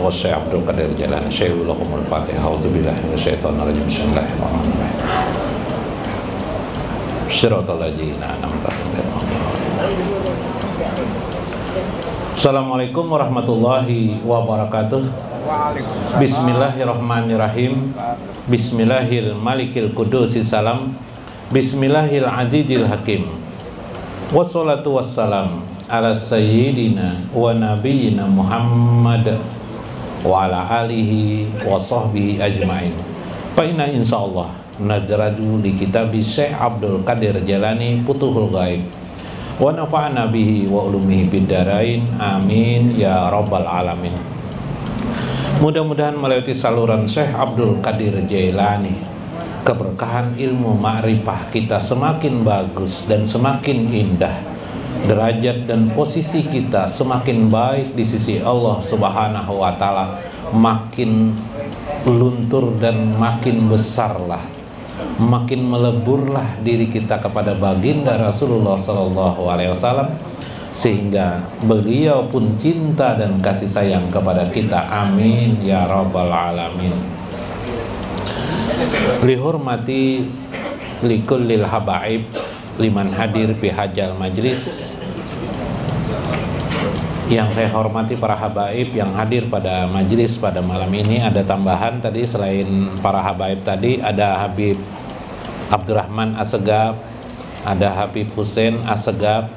wa Syekh Abdul Qadir Jailani. Syaikhul Fatihah. A'udzubillahi minasyaitonir rajim. Bismillahirrahmanirrahim. Shiratal ladzina an'amta 'alaihim. Assalamualaikum warahmatullahi wabarakatuh. Bismillahirrahmanirrahim. Bismillahil malikil qudusis salam. Bismillahil azizil hakim. Wassalatu wassalam ala sayyidina wa nabiyyina Muhammad wa ala alihi wa sahbihi ajma'in. Fa inna insyaallah najradu li kitabi Syekh Abdul Qadir Jailani Futuhul Ghaib wa nafa'na bihi wa ulumihi biddarain. Amin ya rabbal alamin. Mudah-mudahan melewati saluran Syekh Abdul Qadir Jailani, keberkahan ilmu ma'rifah kita semakin bagus dan semakin indah. Derajat dan posisi kita semakin baik di sisi Allah Subhanahu wa ta'ala. Makin luntur dan makin besarlah, makin meleburlah diri kita kepada baginda Rasulullah sallallahu alaihi wasallam, sehingga beliau pun cinta dan kasih sayang kepada kita. Amin ya rabbal alamin. Lihormati likullil habaib liman hadir fi hajal majlis. Yang saya hormati para habaib yang hadir pada majlis pada malam ini. Ada tambahan tadi, selain para habaib tadi ada Habib Abdurrahman Assegaf, ada Habib Hussein Assegaf,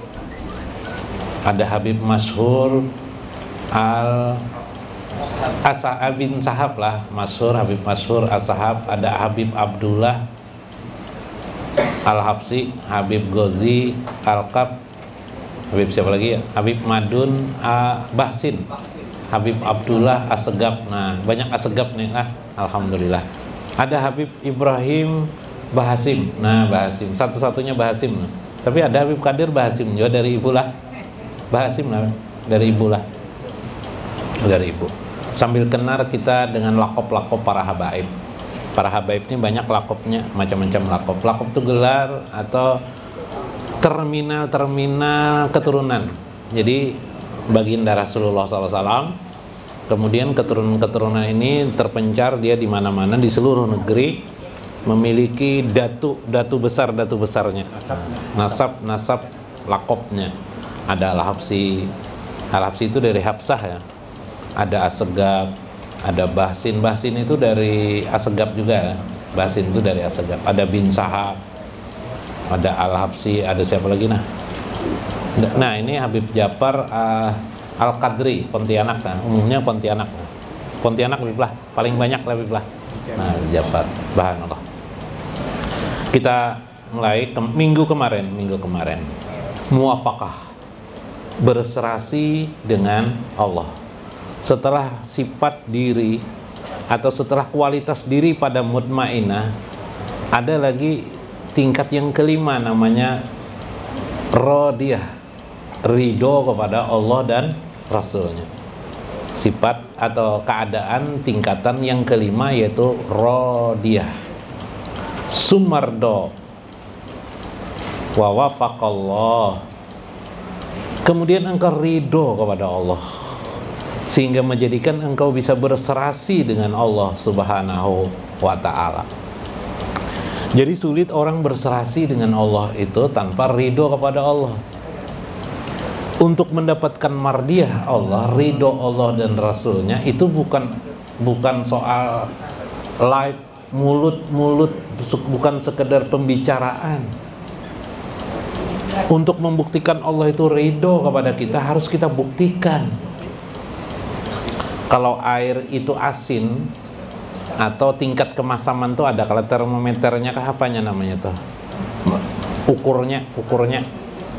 ada Habib Masyhur bin Sahab lah, Masyhur Habib Masyhur As-Sahab, ada Habib Abdullah Al-Habsi, Habib Gozi Al-Qab, Habib siapa lagi ya? Habib Madun Bahsin, Habib Abdullah Assegaf. Nah, banyak Assegaf nih lah, alhamdulillah. Ada Habib Ibrahim Bahasim. Nah, Bahasim satu-satunya Bahasim. Tapi ada Habib Qadir Bahasim juga dari ibu lah. Bahasim lah, dari ibu lah, dari ibu. Sambil kenar kita dengan lakop-lakop para habaib. Para habaib ini banyak lakopnya, macam-macam lakop. Lakop itu gelar atau terminal keturunan. Jadi baginda Rasulullah SAW, kemudian keturunan ini terpencar dia di mana-mana di seluruh negeri, memiliki datu besarnya, nasab lakopnya. Ada Al-Habsi itu dari Habsah ya. Ada Assegaf, ada Bahsin itu dari Assegaf juga ya. Bahsin itu dari Assegaf. Ada bin Sahab, ada Al-Habsi, ada siapa lagi nah? Nah, ini Habib Jafar Al-Qadri Pontianak kan. Umumnya Pontianak Habib lah, paling banyak Habib lah. Nah, Jafar, subhanallah. Kita mulai minggu kemarin muwafaqah, berserasi dengan Allah. Setelah sifat diri atau setelah kualitas diri pada mutmainah, ada lagi tingkat yang kelima namanya radiyah, ridho kepada Allah dan Rasulnya. Sifat atau keadaan tingkatan yang kelima yaitu radiyah. Sumardo wa wafaqallah. Kemudian engkau ridho kepada Allah, sehingga menjadikan engkau bisa berserasi dengan Allah Subhanahu wa ta'ala. Jadi sulit orang berserasi dengan Allah itu tanpa ridho kepada Allah. Untuk mendapatkan mardiyah Allah, ridho Allah dan Rasulnya, itu bukan soal live mulut, bukan sekedar pembicaraan. Untuk membuktikan Allah itu ridho kepada kita, harus kita buktikan. Kalau air itu asin atau tingkat kemasaman tuh ada, kalau termometernya kah apanya namanya tuh, ukurnya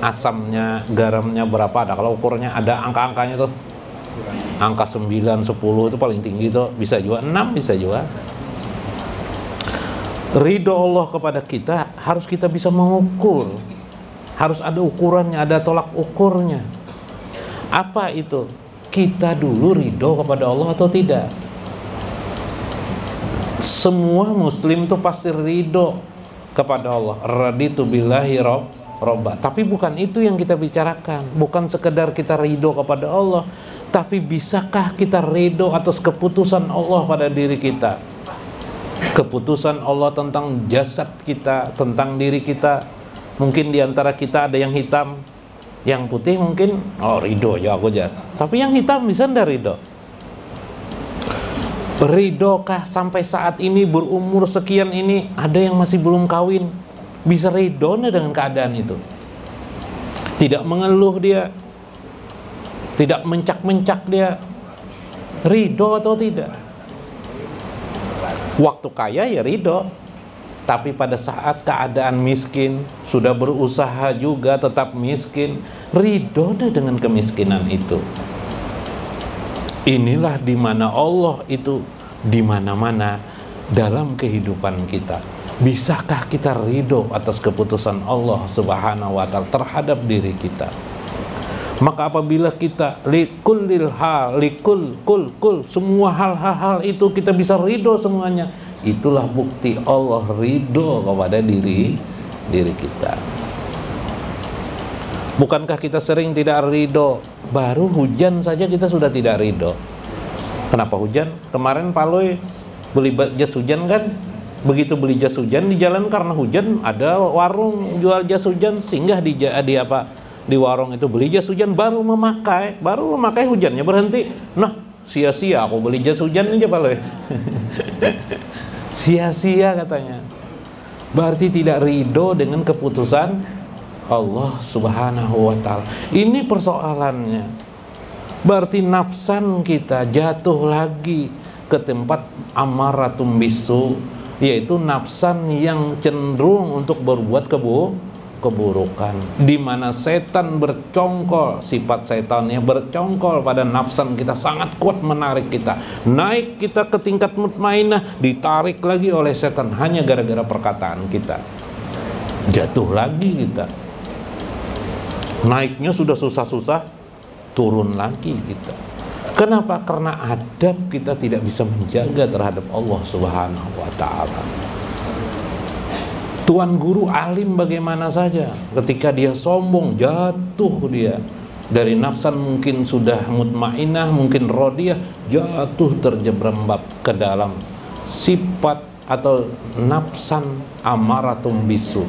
asamnya, garamnya berapa ada. Kalau ukurnya ada angka-angkanya tuh, angka 9, 10 itu paling tinggi tuh, bisa juga 6, bisa juga. Ridho Allah kepada kita harus kita bisa mengukur, harus ada ukurannya, ada tolak ukurnya. Apa itu? Kita dulu ridho kepada Allah atau tidak? Semua muslim itu pasti ridho kepada Allah. Raditu billahi robba. Tapi bukan itu yang kita bicarakan. Bukan sekedar kita ridho kepada Allah, Tapi bisakah kita ridho atas keputusan Allah pada diri kita? Keputusan Allah tentang jasad kita, tentang diri kita. Mungkin diantara kita ada yang hitam, yang putih mungkin, oh ridho aja aku aja. Tapi yang hitam bisa ndak ridho? Ridhokah sampai saat ini berumur sekian ini, ada yang masih belum kawin, bisa ridho dengan keadaan itu? Tidak mengeluh dia, tidak mencak-mencak dia, ridho atau tidak? Waktu kaya ya ridho, tapi pada saat keadaan miskin, sudah berusaha juga tetap miskin, ridho dengan kemiskinan itu. Inilah dimana Allah itu di mana-mana dalam kehidupan kita. Bisakah kita ridho atas keputusan Allah Subhanahu wa Ta'ala terhadap diri kita? Maka apabila kita likullil hal, kul semua hal-hal itu kita bisa ridho semuanya, itulah bukti Allah ridho kepada diri kita. Bukankah kita sering tidak ridho? Baru hujan saja kita sudah tidak ridho. Kenapa hujan? Kemarin Pak Loy beli jas hujan kan? Begitu beli jas hujan di jalan karena hujan, ada warung jual jas hujan, singgah di warung itu beli jas hujan, baru memakai hujannya berhenti. Nah, sia-sia aku beli jas hujan aja Pak Loy. Sia-sia katanya. Berarti tidak ridho dengan keputusan Allah Subhanahu wa Ta'ala. Ini persoalannya. Berarti nafsan kita jatuh lagi ke tempat amaratum bisu, yaitu nafsan yang cenderung untuk berbuat keburukan, di mana setan bercongkol, sifat setannya bercongkol pada nafsan kita, sangat kuat menarik kita, naik kita ke tingkat mutmainah, ditarik lagi oleh setan hanya gara-gara perkataan kita, jatuh lagi kita. Naiknya sudah susah-susah, turun lagi kita. Kenapa? Karena adab kita tidak bisa menjaga terhadap Allah Subhanahu wa Ta'ala. Tuan guru alim bagaimana saja, ketika dia sombong, jatuh dia dari nafsan, mungkin sudah mutmainah, mungkin rodiyah, jatuh terjerembab ke dalam sifat atau nafsan amaratum bisu.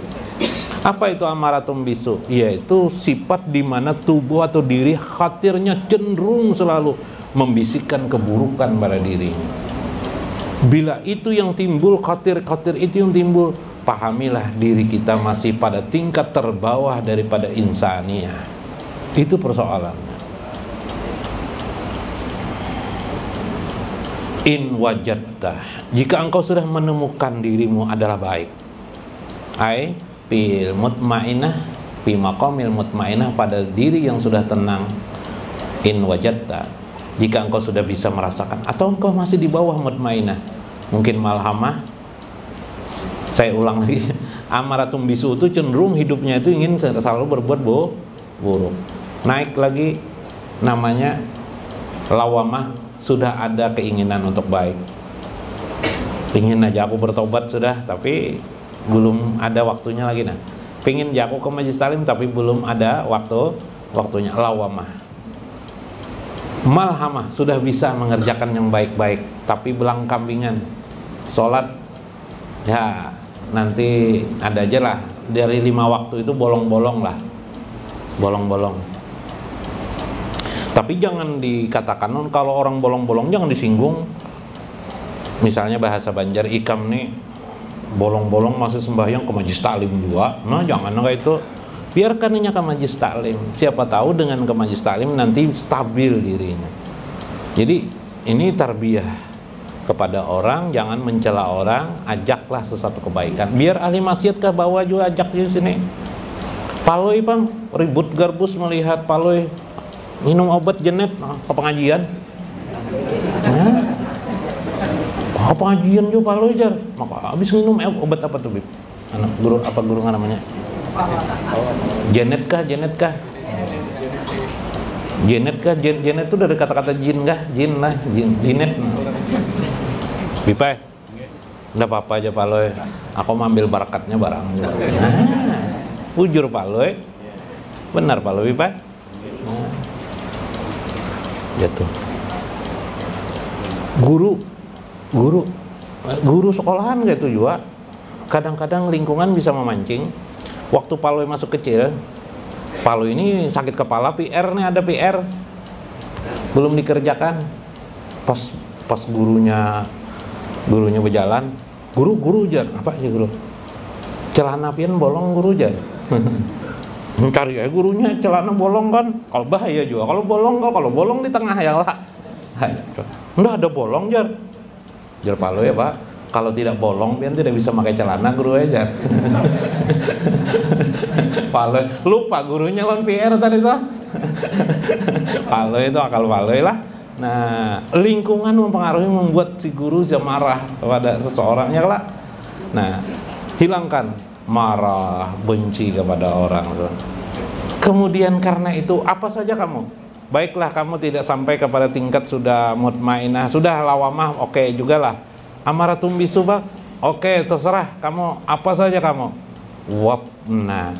Apa itu amaratum bisu? Yaitu sifat di mana tubuh atau diri khatirnya cenderung selalu membisikkan keburukan pada dirinya. Bila itu yang timbul, khatir itu yang timbul, pahamilah diri kita masih pada tingkat terbawah daripada insaniyah. Itu persoalannya. In wajadta, jika engkau sudah menemukan dirimu adalah baik, ai fil mutmainah, fi maqamil mutmainah, pada diri yang sudah tenang. In wajadta, jika engkau sudah bisa merasakan, atau engkau masih di bawah mutmainah, mungkin malhamah. Saya ulang lagi, amaratum bisu itu cenderung hidupnya itu ingin selalu berbuat buruk. Naik lagi namanya lawamah, sudah ada keinginan untuk baik. Ingin aja aku bertobat sudah, tapi belum ada waktunya lagi. Nah, pingin aja aku ke majlis talim tapi belum ada waktunya. Lawamah. Malhamah, sudah bisa mengerjakan yang baik-baik tapi belang kambingan. Sholat ya nanti ada aja lah, dari 5 waktu itu bolong-bolong lah, bolong-bolong. Tapi jangan dikatakan, kalau orang bolong-bolong jangan disinggung. Misalnya bahasa Banjar, ikam nih bolong-bolong masih sembahyang ke majlis taklim juga. Nah jangan kayak itu, biarkan dia ke majlis taklim. Siapa tahu dengan ke majlis taklim nanti stabil dirinya. Jadi ini tarbiyah kepada orang, jangan mencela orang, ajaklah sesuatu kebaikan. Biar ahli maksiat ke bawah juga ajak di sini. Paloi pang ribut garbus melihat Paloi minum obat jenet ke pengajian. Ke pengajian juga Paloi jar. Maka habis minum obat apa tuh, Bib? Anak guru apa guru namanya? Jenet kah? Jenet itu dari kata-kata jin kah? Jin lah, jinet. Bipai, enggak apa-apa aja Pak Loy, aku mau ambil barakatnya barang. Ujur Pak Loy, benar Pak Loy Bipai. gitu. Guru sekolahan gitu juga kadang-kadang lingkungan bisa memancing. Waktu Paloi masuk kecil, Paloi ini sakit kepala, PR nih, ada PR belum dikerjakan. Pas gurunya berjalan, guru jar, apa sih guru? Celana pian bolong guru jar. Mencari gurunya celana bolong kan, kalau bahaya juga kalau bolong di tengah ya lah. Enggak ada bolong jar Paloi ya Pak. Kalau tidak bolong pian tidak bisa pakai celana guru aja. Paloi lupa gurunya lon PR tadi tuh. Paloi itu akal Paloi lah. Nah, lingkungan mempengaruhi, membuat si guru bisa marah kepada seseorangnya lah. Nah, hilangkan marah, benci kepada orang. Kemudian karena itu apa saja kamu, baiklah kamu tidak sampai kepada tingkat sudah mutmainah, sudah lawamah, oke juga lah. Amaratum bisu, oke, terserah kamu apa saja kamu. Wabna,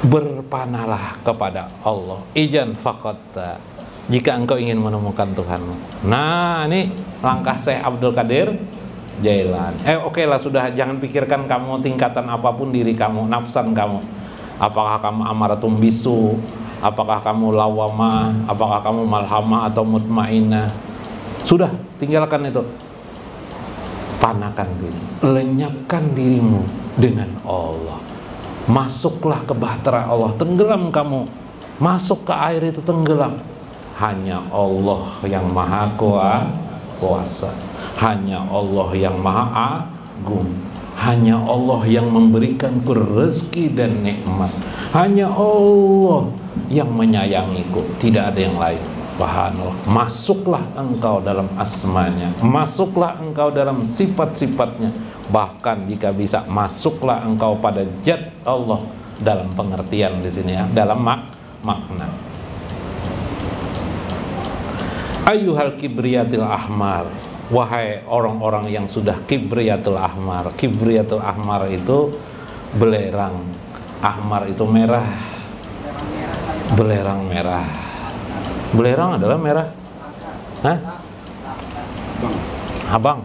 berpanalah kepada Allah. Ijan faqatta, jika engkau ingin menemukan Tuhanmu. Nah, ini langkah Syekh Abdul Qadir Jailan. Oke lah, sudah, jangan pikirkan kamu tingkatan apapun diri kamu, nafsan kamu. Apakah kamu amaratum bisu, apakah kamu lawamah, apakah kamu malhamah atau mutmainah. Sudah, tinggalkan itu. Panakan diri, lenyapkan dirimu dengan Allah. Masuklah ke bahtera Allah, tenggelam kamu. Masuk ke air itu, tenggelam. Hanya Allah yang maha kuasa, hanya Allah yang maha agung, hanya Allah yang memberikan rezeki dan nikmat, hanya Allah yang menyayangiku, tidak ada yang lain. Subhanallah. Masuklah engkau dalam asmanya, masuklah engkau dalam sifat-sifatnya, bahkan jika bisa masuklah engkau pada zat Allah dalam pengertian di sini ya, dalam makna. Ayyuhal kibriyatil ahmar, wahai orang-orang yang sudah kibriyatul ahmar. Kibriyatul ahmar itu belerang, ahmar itu merah, belerang merah. Belerang adalah merah. Hah? Abang.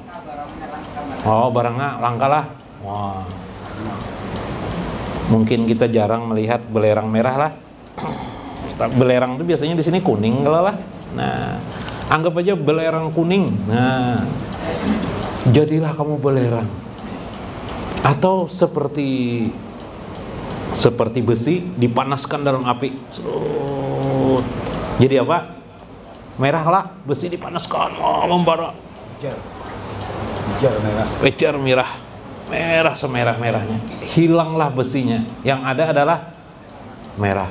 Oh, barangnya langka lah. Wah. Mungkin kita jarang melihat belerang merah lah. Belerang itu biasanya di sini kuning kalau lah. Nah, anggap aja belerang kuning. Nah, jadilah kamu belerang. Atau seperti besi dipanaskan dalam api. Jadi apa? Merah lah, besi dipanaskan, membara. Pijar merah. Merah semerah-merahnya. Hilanglah besinya. Yang ada adalah merah.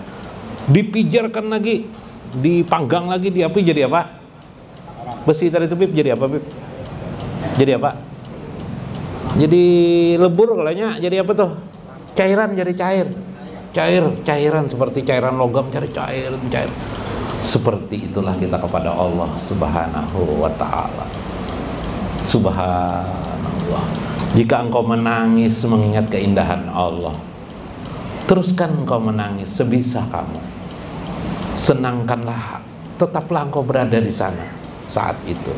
Dipijarkan lagi, dipanggang lagi di api, jadi apa? Besi tadi itu, Bib, jadi apa, Bib? Jadi apa? Jadi lebur kalanya, jadi apa tuh? Cairan, jadi cair. Cairan seperti cairan logam, cari cair. Seperti itulah kita kepada Allah Subhanahu wa ta'ala. Subhanallah. Jika engkau menangis mengingat keindahan Allah, teruskan engkau menangis sebisa kamu. Senangkanlah, tetaplah engkau berada di sana saat itu.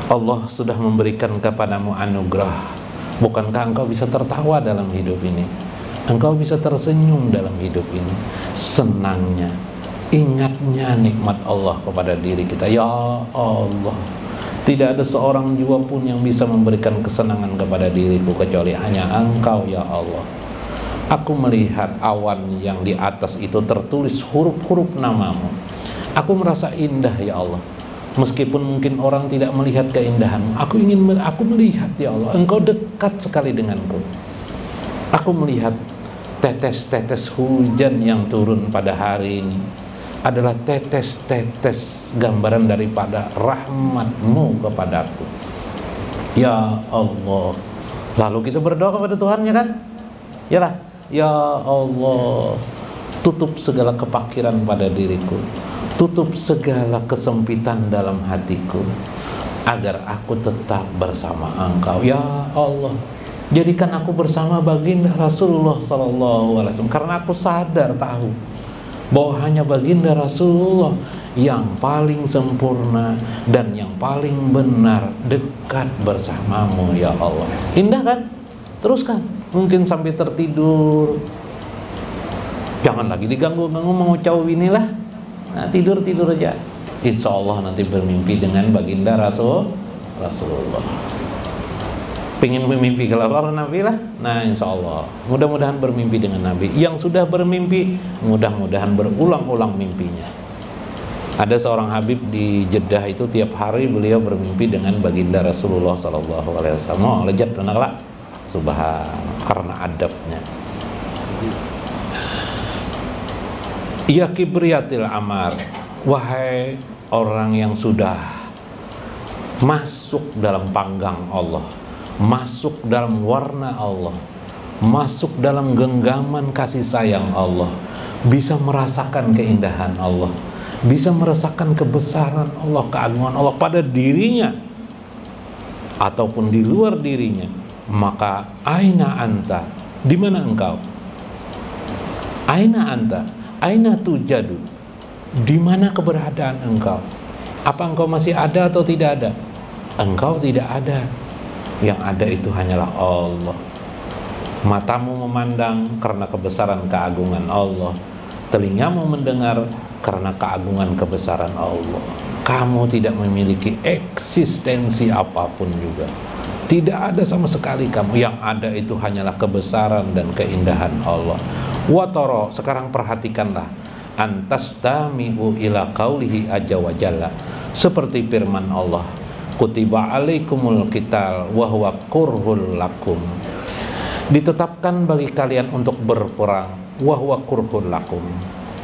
Allah sudah memberikan kepadamu anugerah. Bukankah engkau bisa tertawa dalam hidup ini? Engkau bisa tersenyum dalam hidup ini. Senangnya, ingatnya nikmat Allah kepada diri kita. Ya Allah, tidak ada seorang jua pun yang bisa memberikan kesenangan kepada diriku kecuali hanya Engkau ya Allah. Aku melihat awan yang di atas itu tertulis huruf-huruf namamu. Aku merasa indah ya Allah. Meskipun mungkin orang tidak melihat keindahan, aku melihat ya Allah, Engkau dekat sekali denganku. Aku melihat tetes-tetes hujan yang turun pada hari ini adalah tetes-tetes gambaran daripada rahmat-Mu kepadaku. Ya Allah. Lalu kita berdoa kepada Tuhan ya kan? Yalah. Ya Allah, tutup segala kepakiran pada diriku, tutup segala kesempitan dalam hatiku, agar aku tetap bersama Engkau. Ya Allah, jadikan aku bersama baginda Rasulullah SAW, karena aku sadar tahu bahwa hanya baginda Rasulullah yang paling sempurna dan yang paling benar dekat bersamamu ya Allah. Indah kan? Teruskan, mungkin sampai tertidur. Jangan lagi diganggu-ganggu mengucap inilah. Nah, tidur aja. Insya Allah nanti bermimpi dengan baginda Rasulullah. Pengen bermimpi kalau Nabi lah. Nah, insya Allah mudah-mudahan bermimpi dengan Nabi. Yang sudah bermimpi mudah-mudahan berulang-ulang mimpinya. Ada seorang Habib di Jeddah itu tiap hari beliau bermimpi dengan baginda Rasulullah SAW. Oh, lejat benarlah. Subhan, karena adabnya. Ya kibriyatil amar, wahai orang yang sudah masuk dalam panggang Allah, masuk dalam warna Allah, masuk dalam genggaman kasih sayang Allah, bisa merasakan keindahan Allah, bisa merasakan kebesaran Allah, keagungan Allah pada dirinya ataupun di luar dirinya, maka aina anta, di mana engkau? Aina anta, aina tujadu, di mana keberadaan engkau? Apa engkau masih ada atau tidak ada? Engkau tidak ada. Yang ada itu hanyalah Allah. Matamu memandang karena kebesaran keagungan Allah, telingamu mendengar karena keagungan kebesaran Allah. Kamu tidak memiliki eksistensi apapun juga. Tidak ada sama sekali kamu. Yang ada itu hanyalah kebesaran dan keindahan Allah. Watoro, sekarang perhatikanlah, antastami'u ila qaulihi azza wa jalla, seperti firman Allah, kutiba alaikumul qital wa huwa kurhul lakum, ditetapkan bagi kalian untuk berperang, wa huwa kurhul lakum.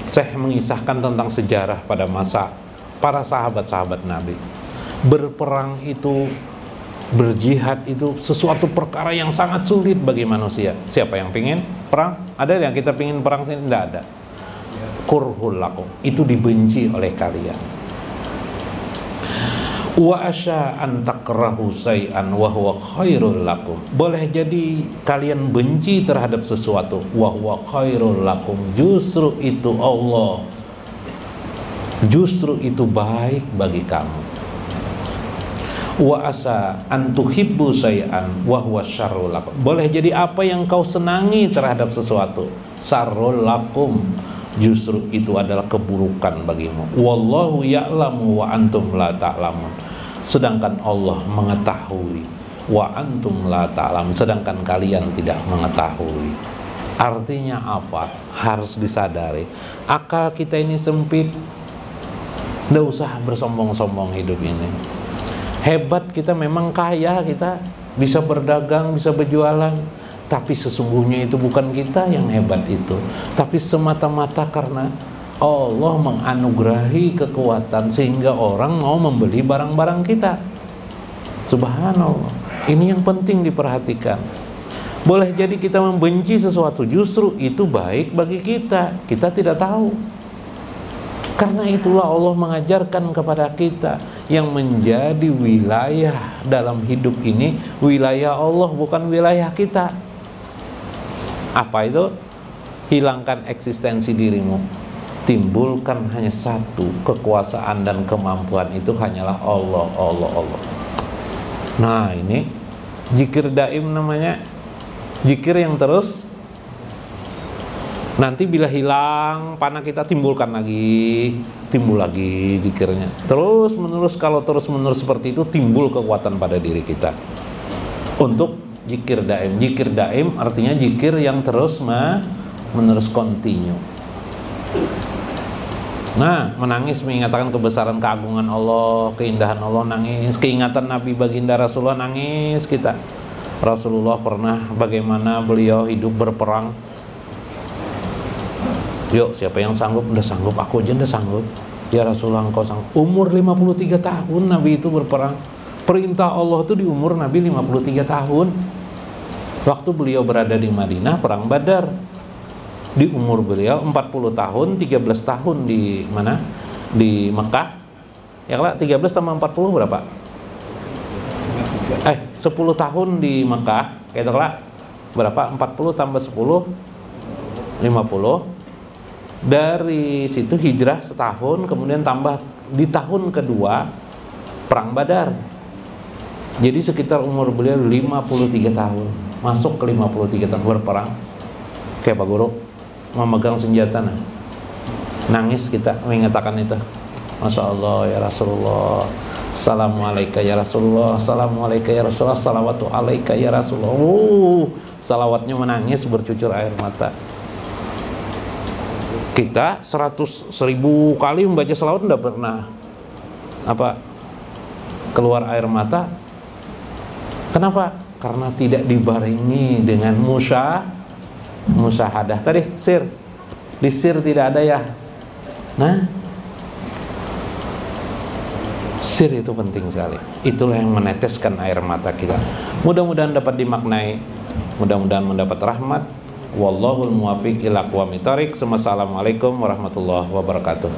Saya mengisahkan tentang sejarah pada masa para sahabat-sahabat Nabi. Berperang itu, berjihad itu sesuatu perkara yang sangat sulit bagi manusia. Siapa yang pingin perang? Ada yang kita pingin perang sini? Tidak ada. Kurhul lakum, itu dibenci oleh kalian. Wa asya an takrahu syai'an wa huwa khairul lakum, boleh jadi kalian benci terhadap sesuatu, wa huwa khairul lakum, justru itu Allah, justru itu baik bagi kamu. Wa asa an tuhibbu syai'an wa huwa syarrul lakum, boleh jadi apa yang kau senangi terhadap sesuatu, syarrul lakum, justru itu adalah keburukan bagimu. Wallahu ya'lamu wa antum la ta'lamun, sedangkan Allah mengetahui, wa antum la ta'lamun, sedangkan kalian tidak mengetahui. Artinya apa? Harus disadari, akal kita ini sempit. Nggak usah bersombong-sombong hidup ini. Hebat kita memang, kaya kita, bisa berdagang, bisa berjualan, tapi sesungguhnya itu bukan kita yang hebat itu, tapi semata-mata karena Allah menganugerahi kekuatan sehingga orang mau membeli barang-barang kita. Subhanallah. Ini yang penting diperhatikan. Boleh jadi kita membenci sesuatu, justru itu baik bagi kita, kita tidak tahu. Karena itulah Allah mengajarkan kepada kita yang menjadi wilayah dalam hidup ini, wilayah Allah, bukan wilayah kita. Apa itu? Hilangkan eksistensi dirimu, timbulkan hanya satu, kekuasaan dan kemampuan itu hanyalah Allah, Allah, Allah. Nah, ini zikir daim namanya, zikir yang terus. Nanti bila hilang panah kita, timbulkan lagi, timbul lagi zikirnya. Terus menerus, kalau terus menerus seperti itu, timbul kekuatan pada diri kita untuk zikir daim. Zikir daim artinya zikir yang terus menerus, continue. Nah, menangis mengingatkan kebesaran keagungan Allah, keindahan Allah, nangis. Keingatan Nabi baginda Rasulullah, nangis kita. Rasulullah pernah bagaimana beliau hidup berperang. Yuk, siapa yang sanggup? Udah sanggup, aku aja udah sanggup. Ya Rasulullah, engkau sanggup. Umur 53 tahun Nabi itu berperang. Perintah Allah itu di umur Nabi 53 tahun. Waktu beliau berada di Madinah, perang Badar. Di umur beliau 40 tahun, 13 tahun di mana? Di Mekah. Ya lah, 13 tambah 40 berapa? 10 tahun di Mekah. Gitu lah. Berapa? 40 tambah 10 50. Dari situ hijrah setahun, kemudian tambah di tahun kedua perang Badar. Jadi sekitar umur beliau 53 tahun, masuk ke 53 tahun berperang. Kayak Pak Guru memegang senjata, nangis kita mengatakan itu. Masya Allah ya Rasulullah, Assalamualaikum ya Rasulullah, Assalamualaikum ya Rasulullah, salawatu alaika ya Rasulullah. Salawatnya menangis bercucur air mata. Kita 100.000 kali membaca salawat tidak pernah keluar air mata. Kenapa? Karena tidak dibarengi dengan musyahadah. Tadi sir, di sir tidak ada ya. Nah, sir itu penting sekali. Itulah yang meneteskan air mata kita. Mudah-mudahan dapat dimaknai, mudah-mudahan mendapat rahmat. Wallahul muwaffiq ila aqwamit thoriq. Assalamualaikum warahmatullahi wabarakatuh.